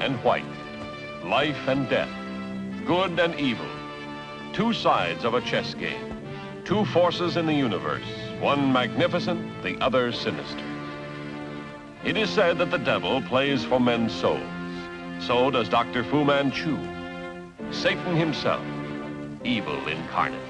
and white, life and death, good and evil. Two sides of a chess game, two forces in the universe, one magnificent, the other sinister. It is said that the devil plays for men's souls. So does Dr. Fu Manchu, Satan himself, evil incarnate.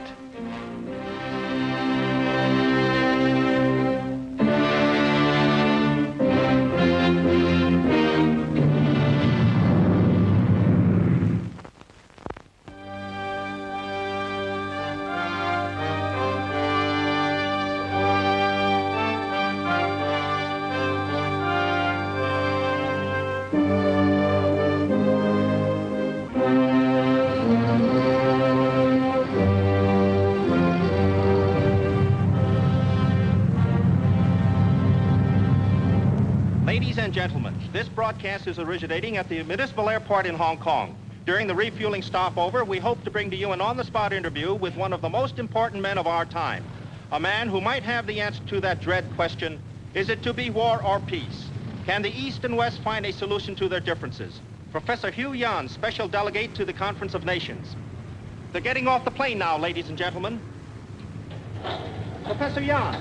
Ladies and gentlemen, this broadcast is originating at the Municipal Airport in Hong Kong. During the refueling stopover, we hope to bring to you an on-the-spot interview with one of the most important men of our time. A man who might have the answer to that dread question, is it to be war or peace? Can the East and West find a solution to their differences? Professor Hugh Yan, Special Delegate to the Conference of Nations. They're getting off the plane now, ladies and gentlemen. Professor Yan.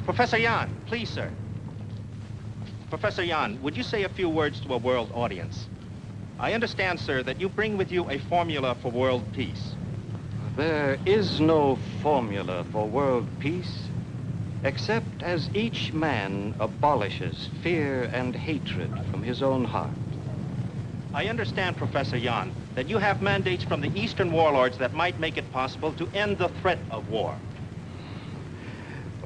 Professor Yan, please, sir. Professor Yan, would you say a few words to a world audience? I understand, sir, that you bring with you a formula for world peace. There is no formula for world peace, except as each man abolishes fear and hatred from his own heart. I understand, Professor Yan, that you have mandates from the Eastern warlords that might make it possible to end the threat of war.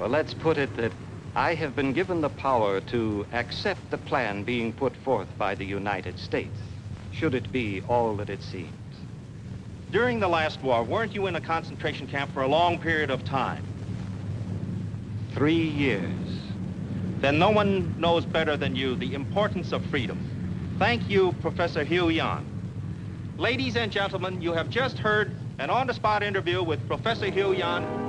Well, let's put it that I have been given the power to accept the plan being put forth by the United States, should it be all that it seems. During the last war, weren't you in a concentration camp for a long period of time? 3 years. Then no one knows better than you the importance of freedom. Thank you, Professor Hugh Yan. Ladies and gentlemen, you have just heard an on-the-spot interview with Professor Hugh Yan.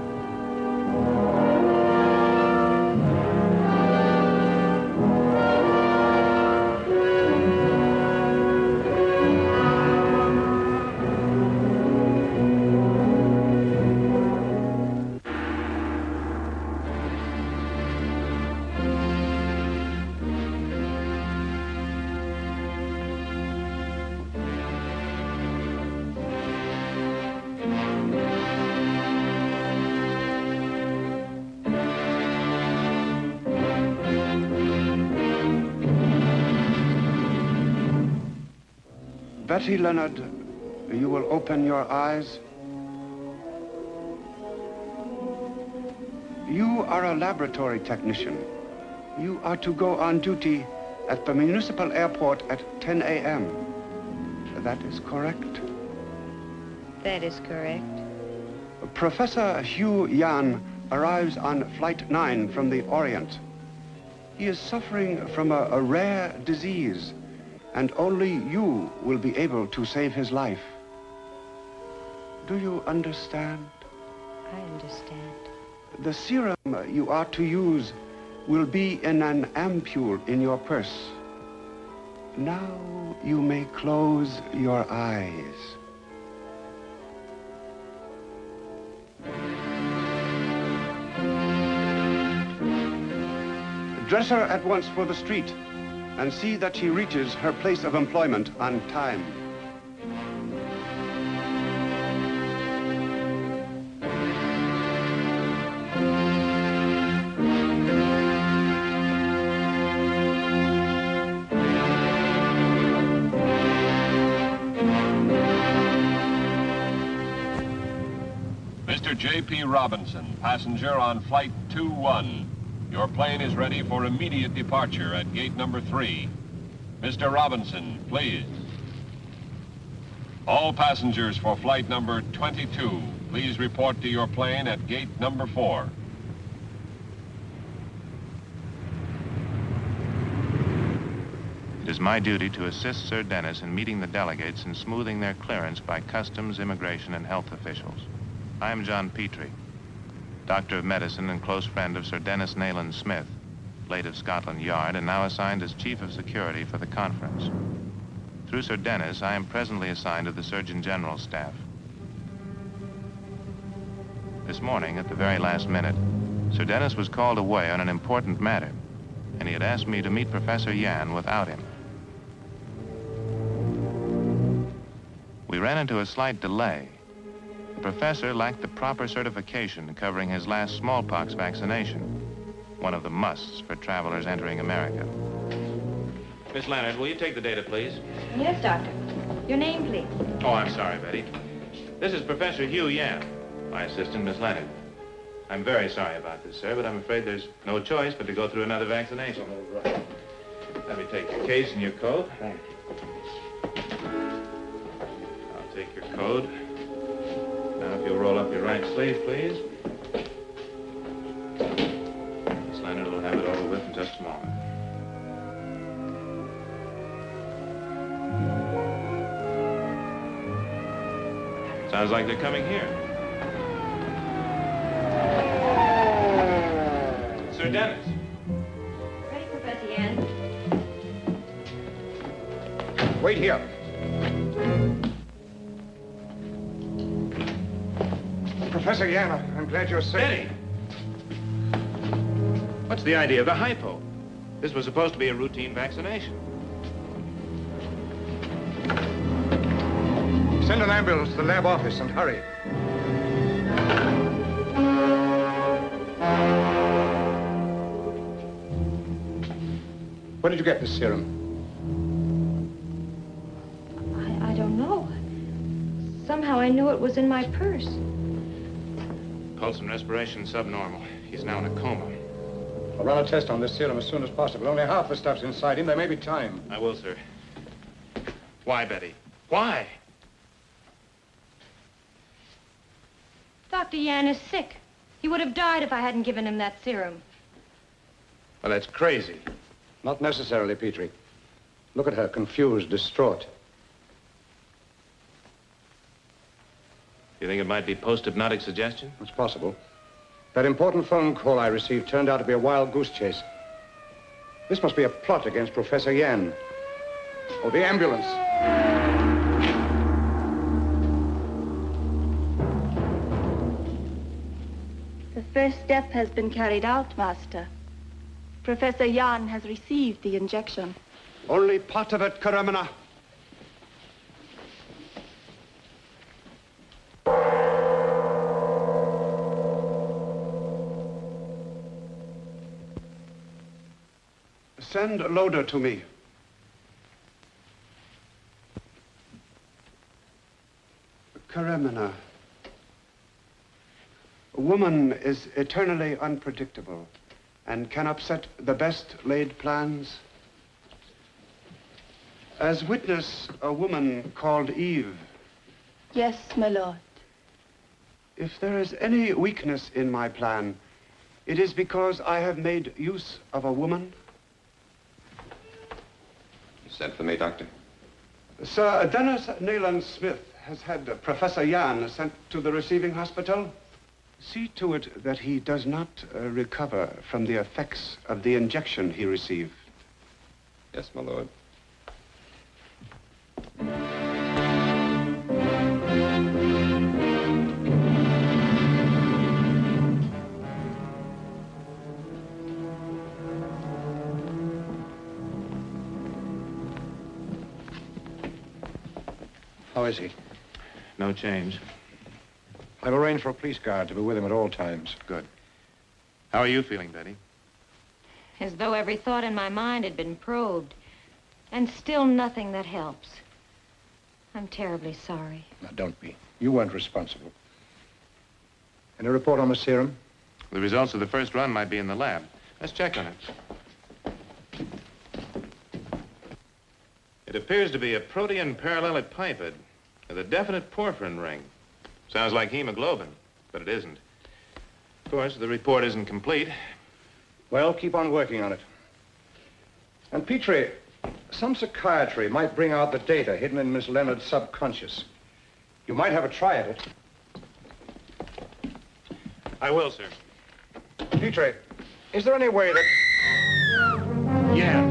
Betty Leonard, you will open your eyes. You are a laboratory technician. You are to go on duty at the municipal airport at 10 a.m. That is correct? That is correct. Professor Hugh Yan arrives on Flight 9 from the Orient. He is suffering from a rare disease, and only you will be able to save his life. Do you understand? I understand. The serum you are to use will be in an ampule in your purse. Now you may close your eyes. Dress her at once for the street, and see that she reaches her place of employment on time. Mr. J.P. Robinson, passenger on Flight 21. Your plane is ready for immediate departure at gate number 3. Mr. Robinson, please. All passengers for flight number 22, please report to your plane at gate number 4. It is my duty to assist Sir Dennis in meeting the delegates and smoothing their clearance by customs, immigration, and health officials. I am John Petrie, doctor of medicine and close friend of Sir Dennis Nayland Smith. late of Scotland Yard and now assigned as Chief of Security for the conference. Through Sir Dennis, I am presently assigned to the Surgeon General's staff. This morning, at the very last minute, Sir Dennis was called away on an important matter, and he had asked me to meet Professor Yan without him. We ran into a slight delay. The professor lacked the proper certification covering his last smallpox vaccination, one of the musts for travelers entering America. Miss Leonard, will you take the data, please? Yes, Doctor. Your name, please. Oh, I'm sorry, Betty. This is Professor Hugh Yan, my assistant, Miss Leonard. I'm very sorry about this, sir, but I'm afraid there's no choice but to go through another vaccination. Let me take your case and your coat. Thank you. I'll take your coat. Now, if you'll roll up your right sleeve, please. Miss Leonard will have it over with in just a moment. Sounds like they're coming here. Sir Dennis. Ready, Professor Yan? Wait here. Professor Yan, I'm glad you're safe. Betty! What's the idea of the hypo? This was supposed to be a routine vaccination. Send an ambulance to the lab office and hurry. Where did you get this serum? I don't know. Somehow I knew it was in my purse. Pulse and respiration subnormal. He's now in a coma. I'll run a test on this serum as soon as possible. Only half the stuff's inside him. There may be time. I will, sir. Why, Betty? Why? Dr. Yan is sick. He would have died if I hadn't given him that serum. Well, that's crazy. Not necessarily, Petrie. Look at her, confused, distraught. You think it might be post-hypnotic suggestion? It's possible. That important phone call I received turned out to be a wild goose chase. This must be a plot against Professor Yan. Oh, the ambulance. The first step has been carried out, Master. Professor Yan has received the injection. Only part of it, Karamana. Send Loader to me. Karamana. A woman is eternally unpredictable and can upset the best laid plans. As witness a woman called Eve. Yes, my lord. If there is any weakness in my plan, it is because I have made use of a woman. You sent for me, Doctor? Sir Dennis Nayland Smith has had Professor Yan sent to the receiving hospital. See to it that he does not recover from the effects of the injection he received. Yes, my lord. How is he? No change. I've arranged for a police guard to be with him at all times. Good. How are you feeling, Betty? As though every thought in my mind had been probed. And still nothing that helps. I'm terribly sorry. Now, don't be. You weren't responsible. Any report on the serum? The results of the first run might be in the lab. Let's check on it. It appears to be a protein parallelepiped with a definite porphyrin ring. Sounds like hemoglobin, but it isn't. Of course, the report isn't complete. Well, keep on working on it. And Petrie, some psychiatry might bring out the data hidden in Miss Leonard's subconscious. You might have a try at it. I will, sir. Petrie, is there any way that... Yan.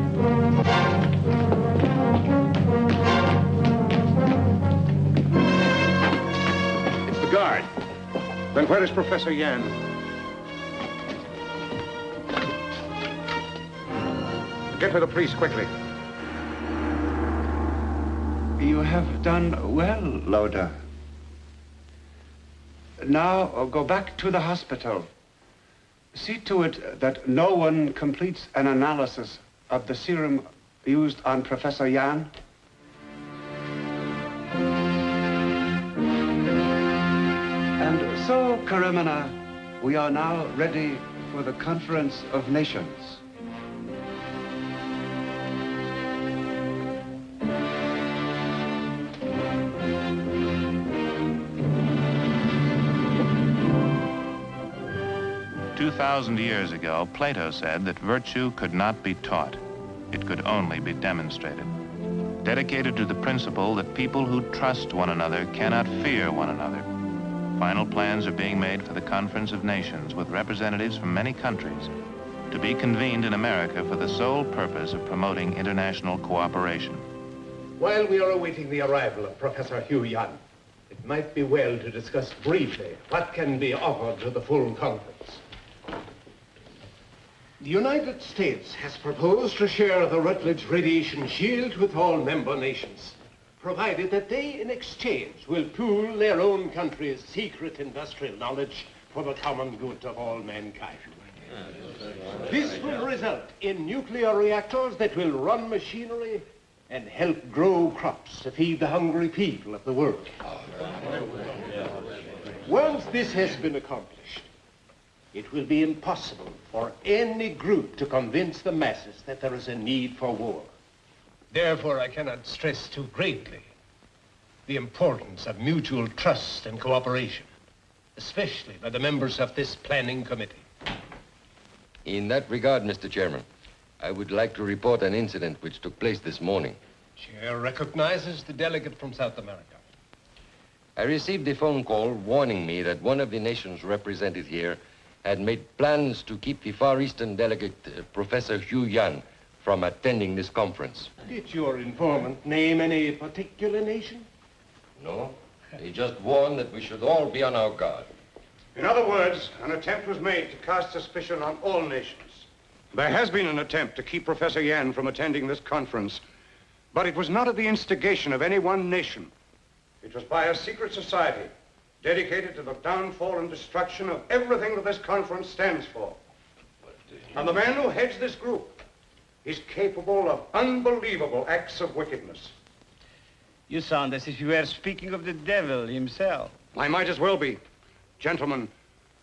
It's the guard. Then where is Professor Yan? Get to the police quickly. You have done well, Loda. Now go back to the hospital. See to it that no one completes an analysis of the serum used on Professor Yan. And so, Karimana, we are now ready for the Conference of Nations. 2,000 years ago, Plato said that virtue could not be taught. It could only be demonstrated. Dedicated to the principle that people who trust one another cannot fear one another, final plans are being made for the Conference of Nations with representatives from many countries to be convened in America for the sole purpose of promoting international cooperation. While we are awaiting the arrival of Professor Hugh Yan, it might be well to discuss briefly what can be offered to the full conference. The United States has proposed to share the Rutledge radiation shield with all member nations, provided that they, in exchange, will pool their own country's secret industrial knowledge for the common good of all mankind. This will result in nuclear reactors that will run machinery and help grow crops to feed the hungry people of the world. Once this has been accomplished, it will be impossible for any group to convince the masses that there is a need for war. Therefore, I cannot stress too greatly the importance of mutual trust and cooperation, especially by the members of this planning committee. In that regard, Mr. Chairman, I would like to report an incident which took place this morning. Chair recognizes the delegate from South America. I received a phone call warning me that one of the nations represented here had made plans to keep the Far Eastern delegate, Professor Hugh Yan, from attending this conference. Did your informant name any particular nation? No. He just warned that we should all be on our guard. In other words, an attempt was made to cast suspicion on all nations. There has been an attempt to keep Professor Yan from attending this conference, but it was not at the instigation of any one nation. It was by a secret society dedicated to the downfall and destruction of everything that this conference stands for. And the man who heads this group is capable of unbelievable acts of wickedness. You sound as if you were speaking of the devil himself. I might as well be. Gentlemen,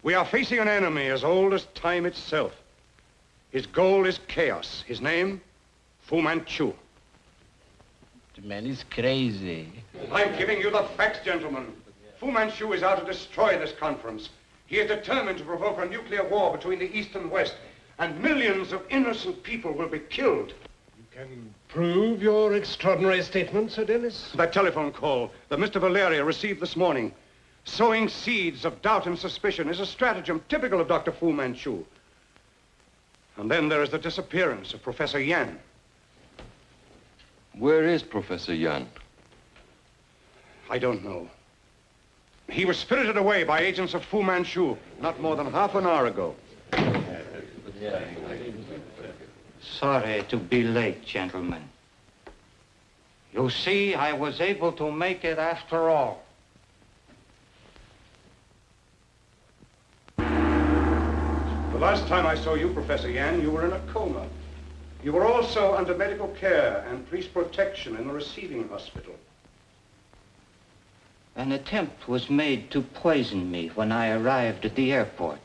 we are facing an enemy as old as time itself. His goal is chaos. His name, Fu Manchu. The man is crazy. I'm giving you the facts, gentlemen. Fu Manchu is out to destroy this conference. He is determined to provoke a nuclear war between the East and West, and millions of innocent people will be killed. You can prove your extraordinary statement, Sir Dennis? That telephone call that Mr. Valeria received this morning, sowing seeds of doubt and suspicion, is a stratagem typical of Dr. Fu Manchu. And then there is the disappearance of Professor Yan. Where is Professor Yan? I don't know. He was spirited away by agents of Fu Manchu not more than half an hour ago. Sorry to be late, gentlemen. You see, I was able to make it after all. The last time I saw you, Professor Yan, you were in a coma. You were also under medical care and police protection in the receiving hospital. An attempt was made to poison me when I arrived at the airport.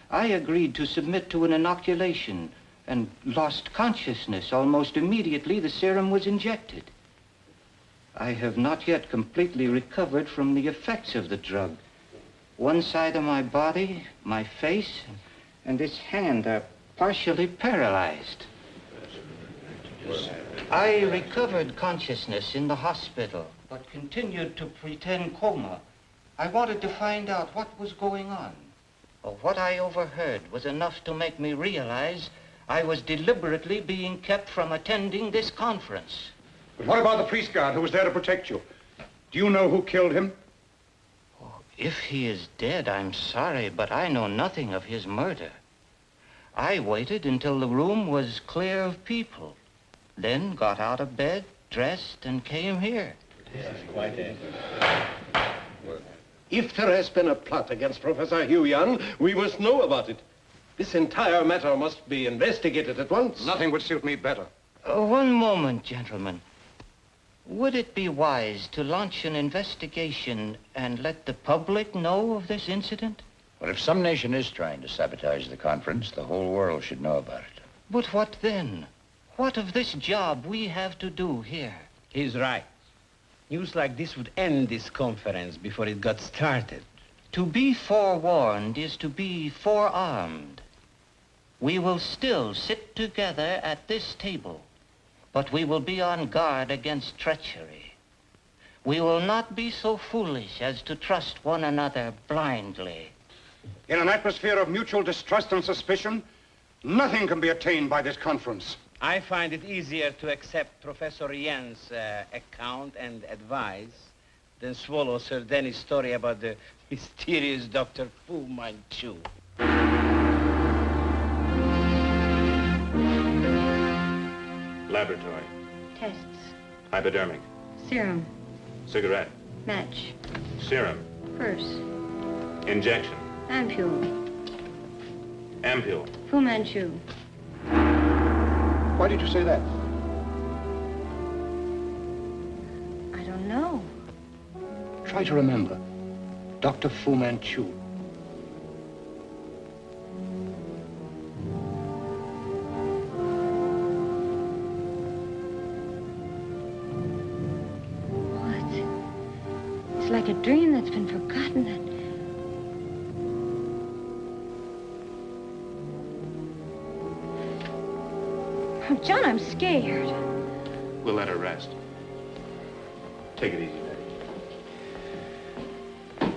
I agreed to submit to an inoculation and lost consciousness almost immediately the serum was injected. I have not yet completely recovered from the effects of the drug. One side of my body, my face, and this hand are partially paralyzed. I recovered consciousness in the hospital, but continued to pretend coma. I wanted to find out what was going on. What I overheard was enough to make me realize I was deliberately being kept from attending this conference. But what about the police guard who was there to protect you? Do you know who killed him? Oh, if he is dead, I'm sorry, but I know nothing of his murder. I waited until the room was clear of people, then got out of bed, dressed, and came here. If there has been a plot against Professor Hugh Yan, we must know about it. This entire matter must be investigated at once. Nothing would suit me better. One moment, gentlemen. Would it be wise to launch an investigation and let the public know of this incident? Well, if some nation is trying to sabotage the conference, the whole world should know about it. But what then? What of this job we have to do here? He's right. News like this would end this conference before it got started. To be forewarned is to be forearmed. We will still sit together at this table, but we will be on guard against treachery. We will not be so foolish as to trust one another blindly. In an atmosphere of mutual distrust and suspicion, nothing can be attained by this conference. I find it easier to accept Professor Yan's account and advice than swallow Sir Dennis' story about the mysterious Dr. Fu Manchu. Laboratory. Tests. Hypodermic. Serum. Cigarette. Match. Serum. Purse. Injection. Ampule. Ampule. Fu Manchu. Why did you say that? I don't know. Try to remember. Dr. Fu Manchu. It's like a dream that's been forgotten. Oh, John, I'm scared. We'll let her rest. Take it easy, Betty.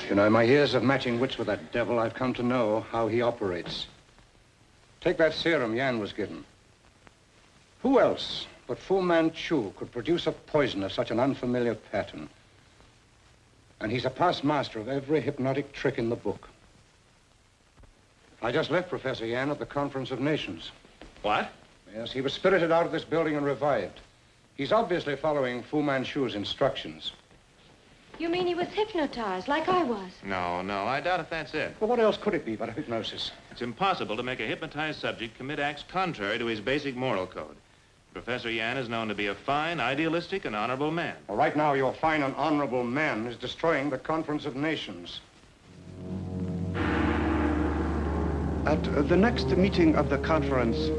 You know, in my years of matching wits with that devil, I've come to know how he operates. Take that serum Yan was given. Who else but Fu Manchu could produce a poison of such an unfamiliar pattern? And he's a past master of every hypnotic trick in the book. I just left Professor Yan at the Conference of Nations. What? Yes, he was spirited out of this building and revived. He's obviously following Fu Manchu's instructions. You mean he was hypnotized, like I was? No, I doubt if that's it. Well, what else could it be but a hypnosis? It's impossible to make a hypnotized subject commit acts contrary to his basic moral code. Professor Yan is known to be a fine, idealistic, and honorable man. Well, right now, your fine and honorable man is destroying the Conference of Nations. At the next meeting of the conference,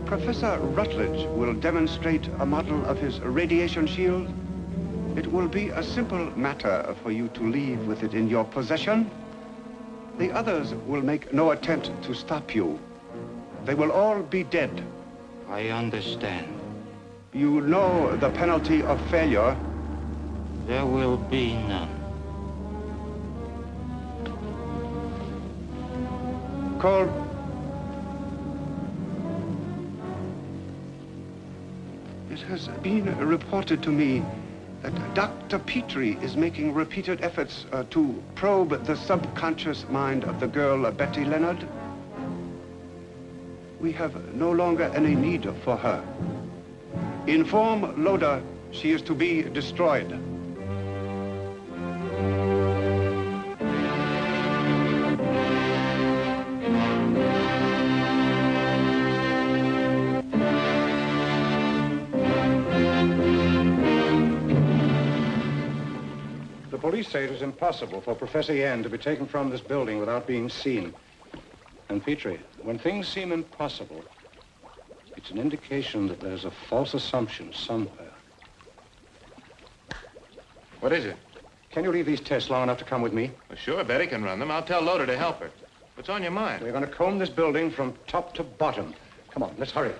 Professor Rutledge will demonstrate a model of his radiation shield. It will be a simple matter for you to leave with it in your possession. The others will make no attempt to stop you. They will all be dead. I understand. You know the penalty of failure. There will be none. Cole. It has been reported to me that Dr. Petrie is making repeated efforts to probe the subconscious mind of the girl, Betty Leonard. We have no longer any need for her. Inform Loda she is to be destroyed. The police say it is impossible for Professor Yan to be taken from this building without being seen. And Petrie, when things seem impossible, it's an indication that there's a false assumption somewhere. What is it? Can you leave these tests long enough to come with me? Well, sure, Betty can run them. I'll tell Loda to help her. What's on your mind? We're going to comb this building from top to bottom. Come on, let's hurry.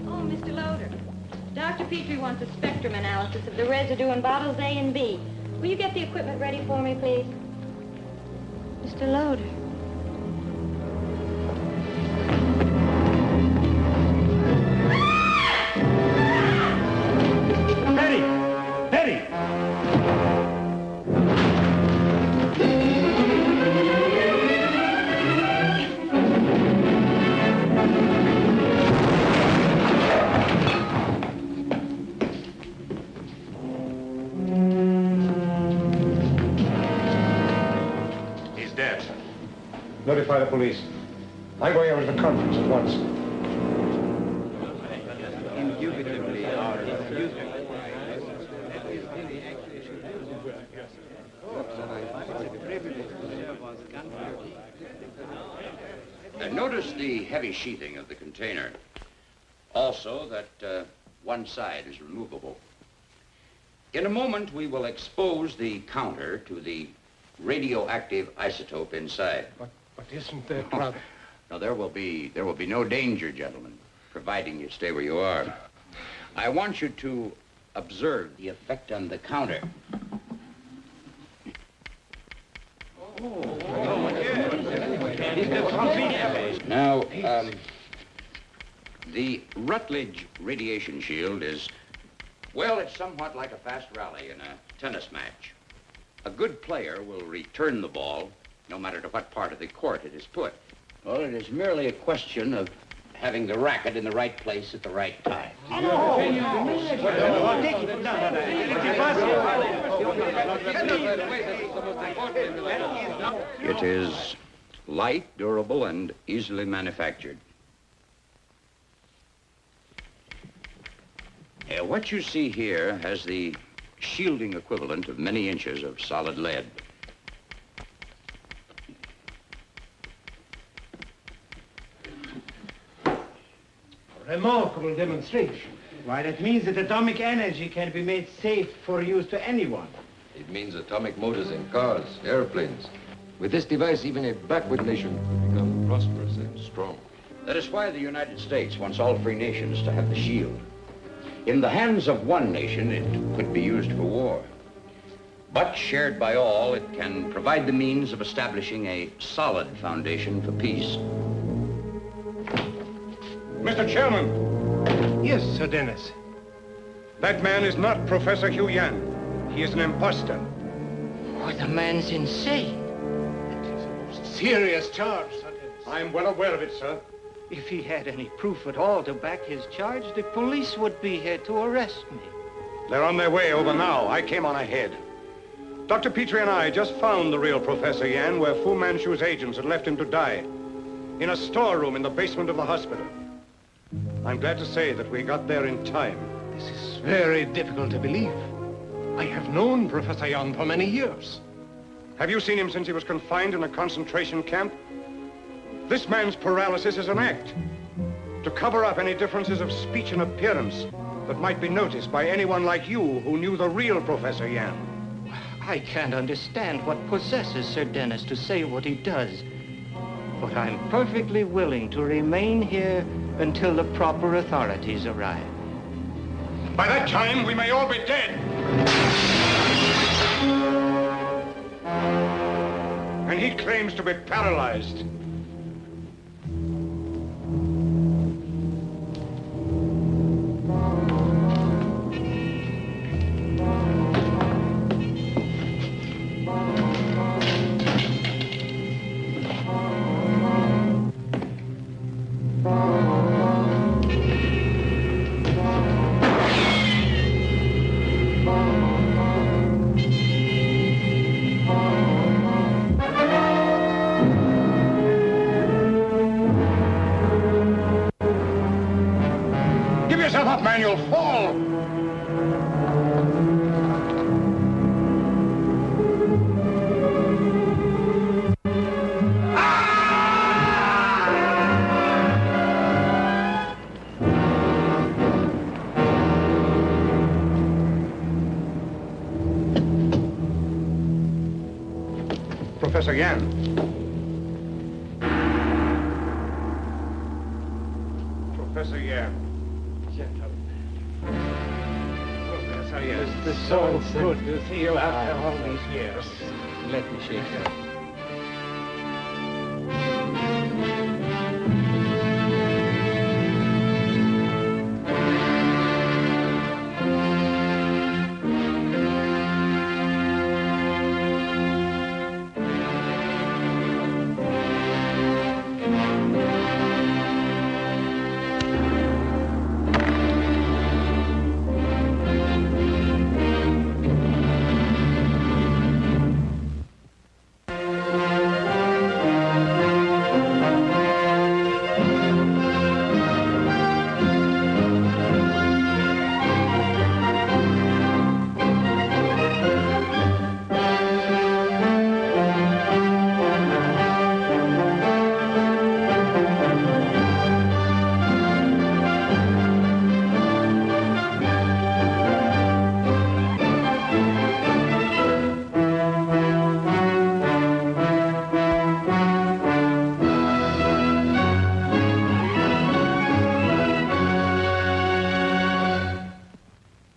Oh, Mr. Loader. Dr. Petrie wants a spectrum analysis of the residue in bottles A and B. Will you get the equipment ready for me, please? Mr. Loader. Betty! Betty! He's dead. Notify the police. I'm going over to the conference at once. Notice the heavy sheathing of the container. Also that one side is removable. In a moment, we will expose the counter to the radioactive isotope inside. But isn't that rather... Now, there will be no danger, gentlemen, providing you stay where you are. I want you to observe the effect on the counter. Now, the Rutledge radiation shield is, well, it's somewhat like a fast rally in a tennis match. A good player will return the ball, no matter to what part of the court it is put. Well, it is merely a question of having the racket in the right place at the right time. It is light, durable, and easily manufactured. What you see here has the shielding equivalent of many inches of solid lead. Remarkable demonstration. Why, that means that atomic energy can be made safe for use to anyone. It means atomic motors in cars, airplanes. With this device, even a backward nation could become prosperous and strong. That is why the United States wants all free nations to have the shield. In the hands of one nation, it could be used for war. But shared by all, it can provide the means of establishing a solid foundation for peace. Mr. Chairman, Yes, Sir Dennis. that man is not Professor Hugh Yan. He is an impostor. Oh, the man's insane. Serious charge, Sir Dennis. I'm well aware of it, sir. If he had any proof at all to back his charge, the police would be here to arrest me. They're on their way over now. I came on ahead. Dr. Petrie and I just found the real Professor Yan where Fu Manchu's agents had left him to die. In a storeroom in the basement of the hospital. I'm glad to say that we got there in time. This is very difficult to believe. I have known Professor Yan for many years. Have you seen him since he was confined in a concentration camp? This man's paralysis is an act to cover up any differences of speech and appearance that might be noticed by anyone like you who knew the real Professor Yan. I can't understand what possesses Sir Dennis to say what he does. But I'm perfectly willing to remain here until the proper authorities arrive. By that time, we may all be dead. And he claims to be paralyzed. Give yourself up, man, you'll fall. Professor Yan. Professor Yan. Professor It's so good to see you after all these years. Let me shake your hand.